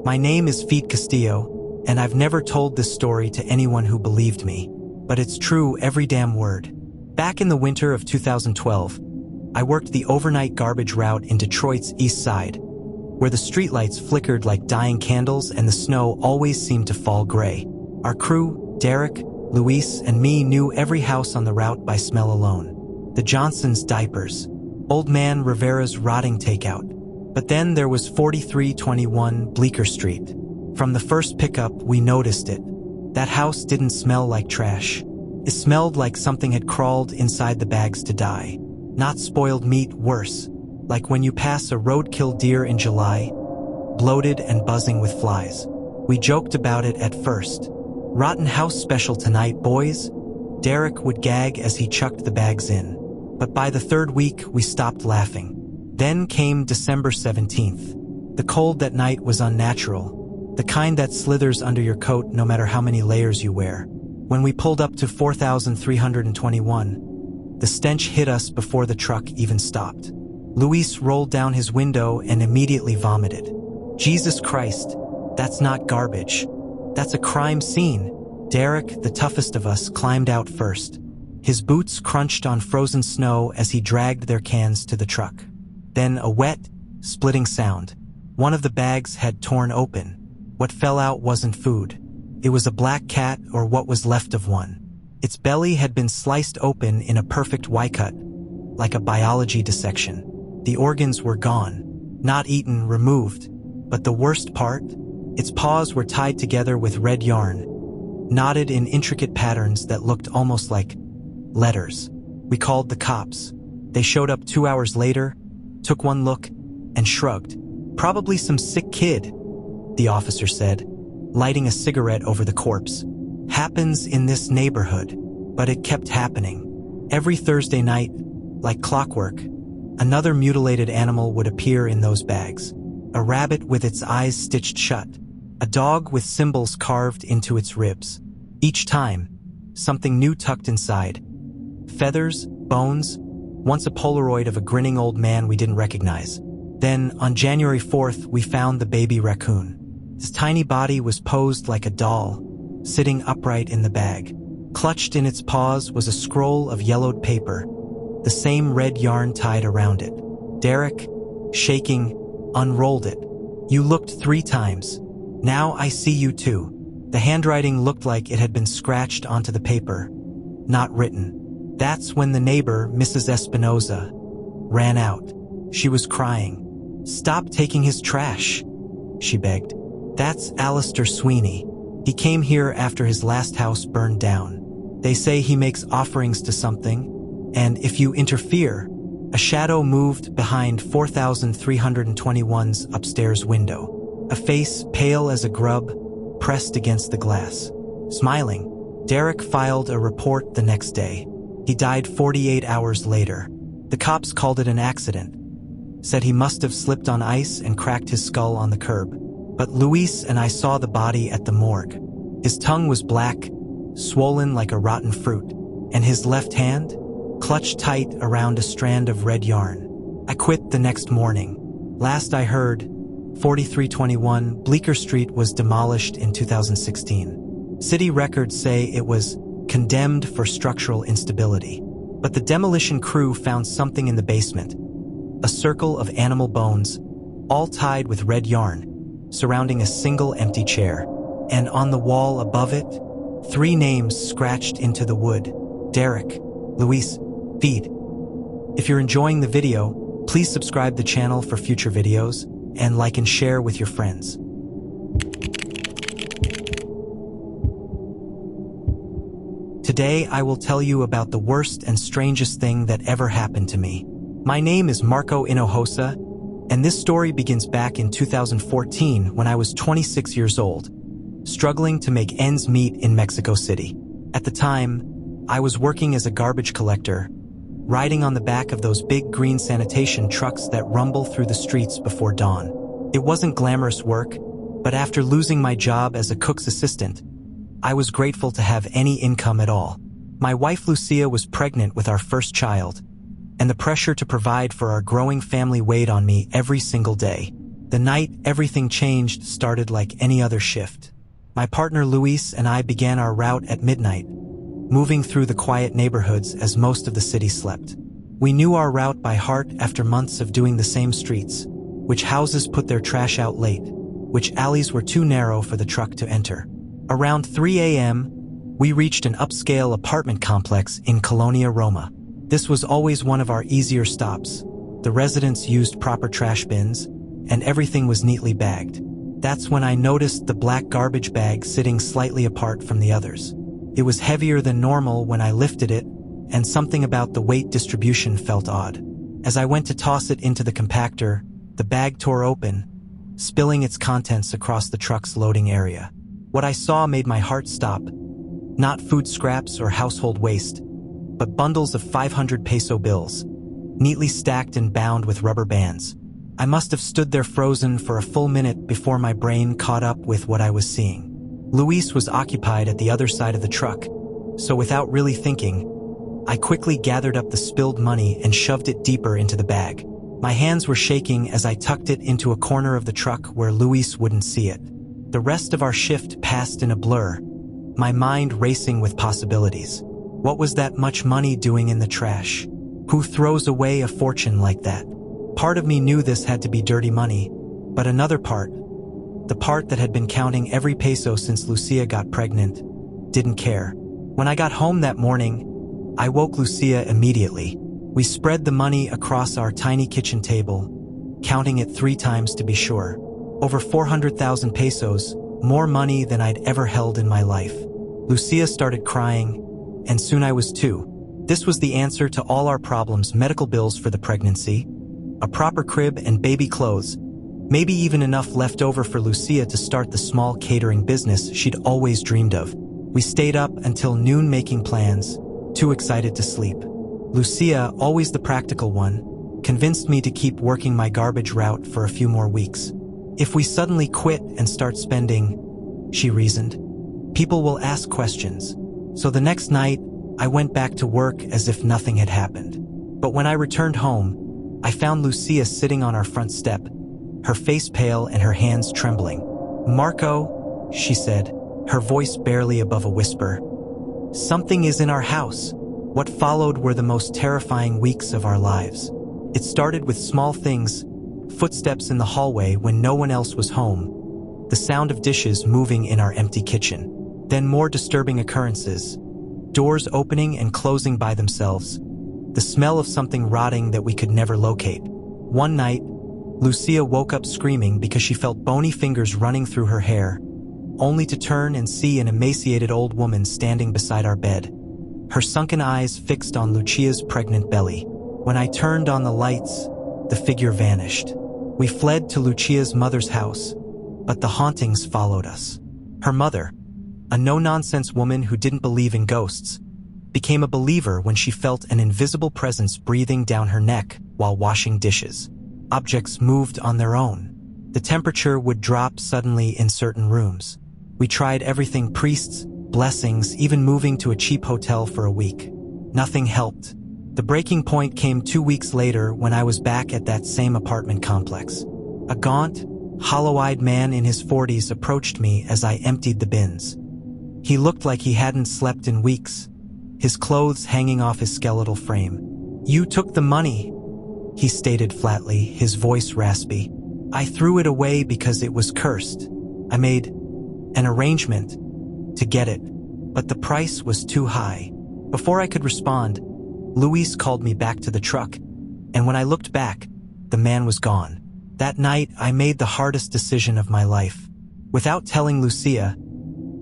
My name is Feet Castillo, and I've never told this story to anyone who believed me, but it's true every damn word. Back in the winter of 2012, I worked the overnight garbage route in Detroit's East Side, where the streetlights flickered like dying candles and the snow always seemed to fall gray. Our crew, Derek, Luis, and me knew every house on the route by smell alone. The Johnsons' diapers, Old Man Rivera's rotting takeout. But then there was 4321 Bleecker Street. From the first pickup, we noticed it. That house didn't smell like trash. It smelled like something had crawled inside the bags to die. Not spoiled meat, worse. Like when you pass a roadkill deer in July, bloated and buzzing with flies. We joked about it at first. Rotten house special tonight, boys. Derek would gag as he chucked the bags in. But by the third week, we stopped laughing. Then came December 17th. The cold that night was unnatural, the kind that slithers under your coat no matter how many layers you wear. When we pulled up to 4321, the stench hit us before the truck even stopped. Luis rolled down his window and immediately vomited. Jesus Christ, that's not garbage. That's a crime scene. Derek, the toughest of us, climbed out first. His boots crunched on frozen snow as he dragged their cans to the truck. Then a wet, splitting sound. One of the bags had torn open. What fell out wasn't food. It was a black cat, or what was left of one. Its belly had been sliced open in a perfect Y-cut, like a biology dissection. The organs were gone, not eaten, removed. But the worst part? Its paws were tied together with red yarn, knotted in intricate patterns that looked almost like letters. We called the cops. They showed up 2 hours later, took one look, and shrugged. Probably some sick kid, the officer said, lighting a cigarette over the corpse. Happens in this neighborhood. But it kept happening. Every Thursday night, like clockwork, another mutilated animal would appear in those bags. A rabbit with its eyes stitched shut. A dog with symbols carved into its ribs. Each time, something new tucked inside. Feathers, bones, once a Polaroid of a grinning old man we didn't recognize. Then, on January 4th, we found the baby raccoon. His tiny body was posed like a doll, sitting upright in the bag. Clutched in its paws was a scroll of yellowed paper, the same red yarn tied around it. Derek, shaking, unrolled it. You looked 3 times. Now I see you too. The handwriting looked like it had been scratched onto the paper, not written. That's when the neighbor, Mrs. Espinoza, ran out. She was crying. Stop taking his trash, she begged. That's Alistair Sweeney. He came here after his last house burned down. They say he makes offerings to something, and if you interfere, a shadow moved behind 4321's upstairs window. A face, pale as a grub, pressed against the glass. Smiling, Derek filed a report the next day. He died 48 hours later. The cops called it an accident, said he must have slipped on ice and cracked his skull on the curb. But Luis and I saw the body at the morgue. His tongue was black, swollen like a rotten fruit, and his left hand clutched tight around a strand of red yarn. I quit the next morning. Last I heard, 4321 Bleecker Street was demolished in 2016. City records say it was condemned for structural instability. But the demolition crew found something in the basement. A circle of animal bones, all tied with red yarn, surrounding a single empty chair. And on the wall above it, 3 names scratched into the wood. Derek, Luis, Feed. If you're enjoying the video, please subscribe the channel for future videos, and like and share with your friends. Today I will tell you about the worst and strangest thing that ever happened to me. My name is Marco Hinojosa, and this story begins back in 2014 when I was 26 years old, struggling to make ends meet in Mexico City. At the time, I was working as a garbage collector, riding on the back of those big green sanitation trucks that rumble through the streets before dawn. It wasn't glamorous work, but after losing my job as a cook's assistant, I was grateful to have any income at all. My wife Lucia was pregnant with our first child, and the pressure to provide for our growing family weighed on me every single day. The night everything changed started like any other shift. My partner Luis and I began our route at midnight, moving through the quiet neighborhoods as most of the city slept. We knew our route by heart after months of doing the same streets, which houses put their trash out late, which alleys were too narrow for the truck to enter. Around 3 a.m., we reached an upscale apartment complex in Colonia, Roma. This was always one of our easier stops. The residents used proper trash bins, and everything was neatly bagged. That's when I noticed the black garbage bag sitting slightly apart from the others. It was heavier than normal when I lifted it, and something about the weight distribution felt odd. As I went to toss it into the compactor, the bag tore open, spilling its contents across the truck's loading area. What I saw made my heart stop. Not food scraps or household waste, but bundles of 500 peso bills, neatly stacked and bound with rubber bands. I must have stood there frozen for a full minute before my brain caught up with what I was seeing. Luis was occupied at the other side of the truck, so without really thinking, I quickly gathered up the spilled money and shoved it deeper into the bag. My hands were shaking as I tucked it into a corner of the truck where Luis wouldn't see it. The rest of our shift passed in a blur, my mind racing with possibilities. What was that much money doing in the trash? Who throws away a fortune like that? Part of me knew this had to be dirty money, but another part, the part that had been counting every peso since Lucia got pregnant, didn't care. When I got home that morning, I woke Lucia immediately. We spread the money across our tiny kitchen table, counting it 3 times to be sure. Over 400,000 pesos, more money than I'd ever held in my life. Lucia started crying, and soon I was too. This was the answer to all our problems: medical bills for the pregnancy, a proper crib and baby clothes, maybe even enough left over for Lucia to start the small catering business she'd always dreamed of. We stayed up until noon making plans, too excited to sleep. Lucia, always the practical one, convinced me to keep working my garbage route for a few more weeks. If we suddenly quit and start spending, she reasoned, people will ask questions. So the next night, I went back to work as if nothing had happened. But when I returned home, I found Lucia sitting on our front step, her face pale and her hands trembling. "Marco," she said, her voice barely above a whisper, "something is in our house." What followed were the most terrifying weeks of our lives. It started with small things, footsteps in the hallway when no one else was home, the sound of dishes moving in our empty kitchen. Then more disturbing occurrences, doors opening and closing by themselves, the smell of something rotting that we could never locate. One night, Lucia woke up screaming because she felt bony fingers running through her hair, only to turn and see an emaciated old woman standing beside our bed, her sunken eyes fixed on Lucia's pregnant belly. When I turned on the lights, the figure vanished. We fled to Lucia's mother's house, but the hauntings followed us. Her mother, a no-nonsense woman who didn't believe in ghosts, became a believer when she felt an invisible presence breathing down her neck while washing dishes. Objects moved on their own. The temperature would drop suddenly in certain rooms. We tried everything: priests, blessings, even moving to a cheap hotel for a week. Nothing helped. The breaking point came 2 weeks later when I was back at that same apartment complex. A gaunt, hollow-eyed man in his 40s approached me as I emptied the bins. He looked like he hadn't slept in weeks, his clothes hanging off his skeletal frame. "You took the money," he stated flatly, his voice raspy. "I threw it away because it was cursed. I made an arrangement to get it, but the price was too high." Before I could respond, Luis called me back to the truck, and when I looked back, the man was gone. That night, I made the hardest decision of my life. Without telling Lucia,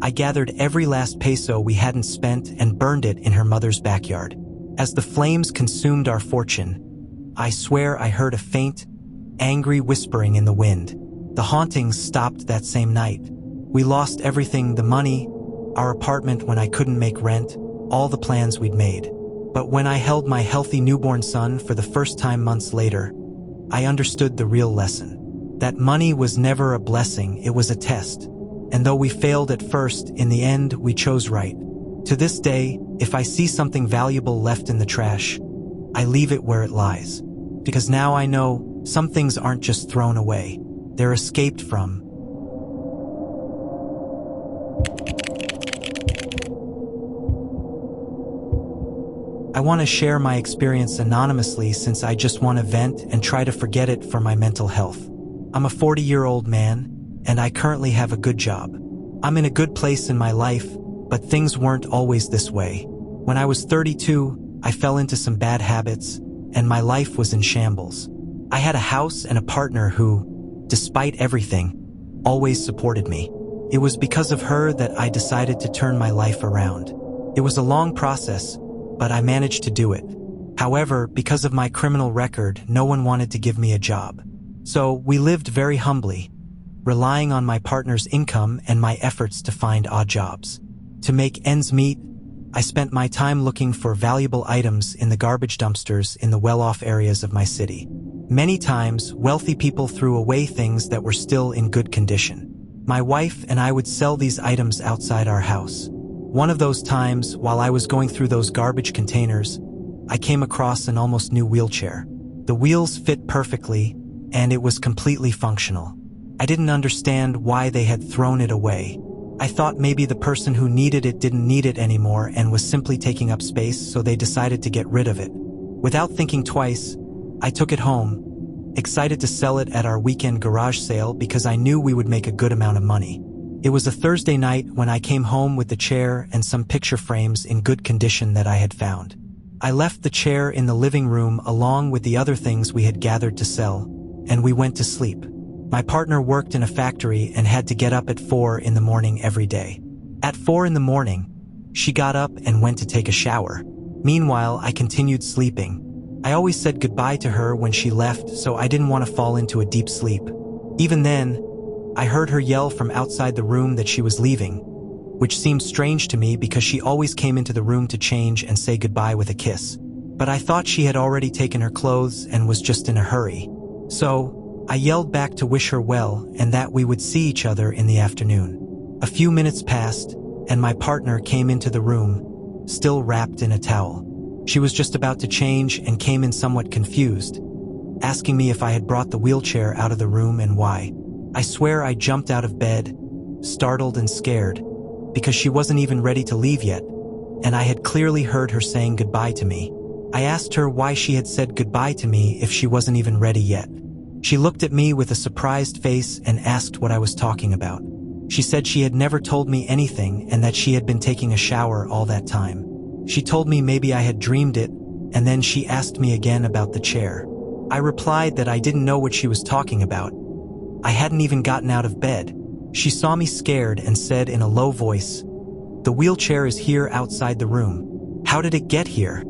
I gathered every last peso we hadn't spent and burned it in her mother's backyard. As the flames consumed our fortune, I swear I heard a faint, angry whispering in the wind. The hauntings stopped that same night. We lost everything: the money, our apartment when I couldn't make rent, all the plans we'd made. But when I held my healthy newborn son for the first time months later, I understood the real lesson. That money was never a blessing, it was a test. And though we failed at first, in the end, we chose right. To this day, if I see something valuable left in the trash, I leave it where it lies. Because now I know some things aren't just thrown away. they're escaped from. I want to share my experience anonymously since I just want to vent and try to forget it for my mental health. I'm a 40-year-old man, and I currently have a good job. I'm in a good place in my life, but things weren't always this way. When I was 32, I fell into some bad habits, and my life was in shambles. I had a house and a partner who, despite everything, always supported me. It was because of her that I decided to turn my life around. It was a long process, but I managed to do it. However, because of my criminal record, no one wanted to give me a job. So we lived very humbly, relying on my partner's income and my efforts to find odd jobs. To make ends meet, I spent my time looking for valuable items in the garbage dumpsters in the well-off areas of my city. Many times, wealthy people threw away things that were still in good condition. My wife and I would sell these items outside our house. One of those times, while I was going through those garbage containers, I came across an almost new wheelchair. The wheels fit perfectly, and it was completely functional. I didn't understand why they had thrown it away. I thought maybe the person who needed it didn't need it anymore and was simply taking up space, so they decided to get rid of it. Without thinking twice, I took it home, excited to sell it at our weekend garage sale because I knew we would make a good amount of money. It was a Thursday night when I came home with the chair and some picture frames in good condition that I had found. I left the chair in the living room along with the other things we had gathered to sell, and we went to sleep. My partner worked in a factory and had to get up at 4 in the morning every day. At 4 in the morning, she got up and went to take a shower. Meanwhile, I continued sleeping. I always said goodbye to her when she left, so I didn't want to fall into a deep sleep. Even then, I heard her yell from outside the room that she was leaving, which seemed strange to me because she always came into the room to change and say goodbye with a kiss. But I thought she had already taken her clothes and was just in a hurry. So, I yelled back to wish her well and that we would see each other in the afternoon. A few minutes passed, and my partner came into the room, still wrapped in a towel. She was just about to change and came in somewhat confused, asking me if I had brought the wheelchair out of the room and why. I swear I jumped out of bed, startled and scared, because she wasn't even ready to leave yet, and I had clearly heard her saying goodbye to me. I asked her why she had said goodbye to me if she wasn't even ready yet. She looked at me with a surprised face and asked what I was talking about. She said she had never told me anything and that she had been taking a shower all that time. She told me maybe I had dreamed it, and then she asked me again about the chair. I replied that I didn't know what she was talking about. I hadn't even gotten out of bed. She saw me scared and said in a low voice, "The wheelchair is here outside the room. How did it get here?"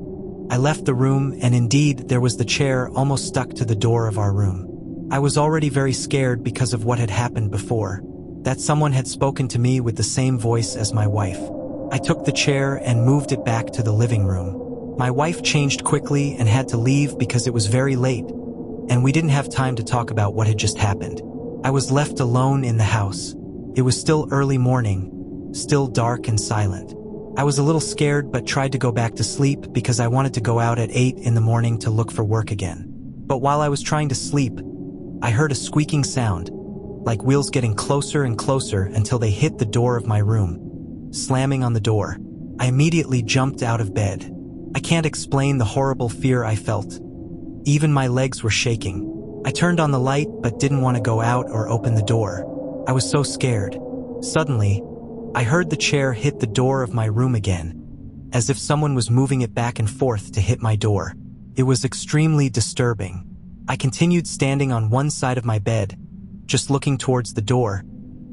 I left the room, and indeed there was the chair almost stuck to the door of our room. I was already very scared because of what had happened before, that someone had spoken to me with the same voice as my wife. I took the chair and moved it back to the living room. My wife changed quickly and had to leave because it was very late, and we didn't have time to talk about what had just happened. I was left alone in the house. It was still early morning, still dark and silent. I was a little scared but tried to go back to sleep because I wanted to go out at 8 in the morning to look for work again. But while I was trying to sleep, I heard a squeaking sound, like wheels getting closer and closer until they hit the door of my room, slamming on the door. I immediately jumped out of bed. I can't explain the horrible fear I felt. Even my legs were shaking. I turned on the light but didn't want to go out or open the door. I was so scared. Suddenly, I heard the chair hit the door of my room again, as if someone was moving it back and forth to hit my door. It was extremely disturbing. I continued standing on one side of my bed, just looking towards the door,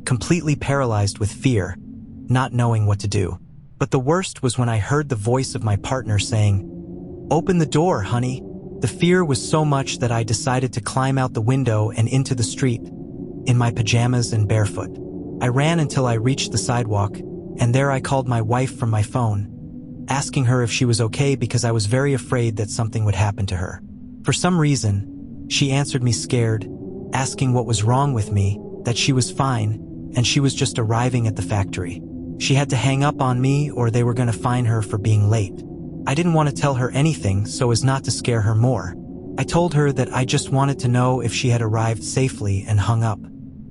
completely paralyzed with fear, not knowing what to do. But the worst was when I heard the voice of my partner saying, "Open the door, honey." The fear was so much that I decided to climb out the window and into the street, in my pajamas and barefoot. I ran until I reached the sidewalk, and there I called my wife from my phone, asking her if she was okay because I was very afraid that something would happen to her. For some reason, she answered me scared, asking what was wrong with me, that she was fine, and she was just arriving at the factory. She had to hang up on me or they were going to fine her for being late. I didn't want to tell her anything so as not to scare her more. I told her that I just wanted to know if she had arrived safely and hung up.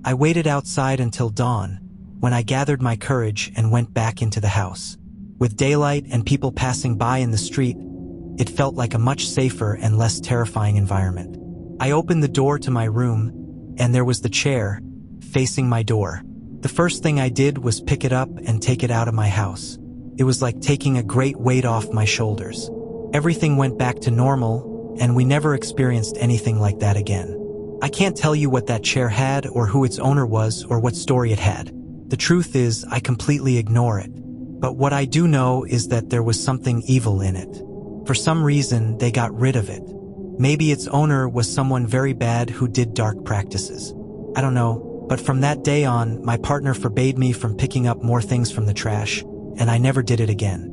I waited outside until dawn, when I gathered my courage and went back into the house. With daylight and people passing by in the street, it felt like a much safer and less terrifying environment. I opened the door to my room, and there was the chair, facing my door. The first thing I did was pick it up and take it out of my house. It was like taking a great weight off my shoulders. Everything went back to normal, and we never experienced anything like that again. I can't tell you what that chair had or who its owner was or what story it had. The truth is, I completely ignore it. But what I do know is that there was something evil in it. For some reason, they got rid of it. Maybe its owner was someone very bad who did dark practices. I don't know, but from that day on, my partner forbade me from picking up more things from the trash, and I never did it again.